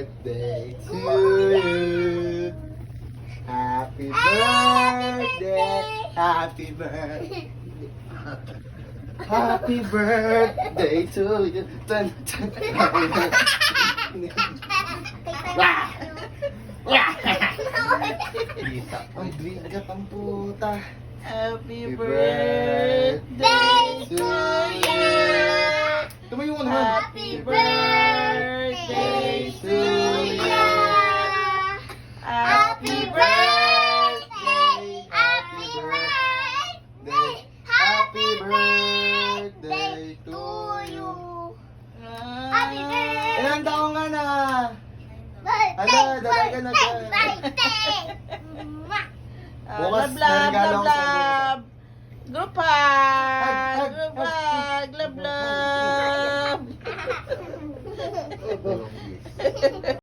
Birthday to you. Happy birthday. Happy birthday. Happy birthday to you. Tan, tan. Ay, bigat ang puta. Happy birthday to you. Tumayo ka naman. Happy birthday to you. Happy birthday. Happy birthday. Happy birthday to you. Happy birthday. Ilang taong ka na? Ala, dalaga na dyan. Bukas, Love, love, regalo love, ko sa inyo. love. Group hug. Hug, Group hug. hug. Love, love.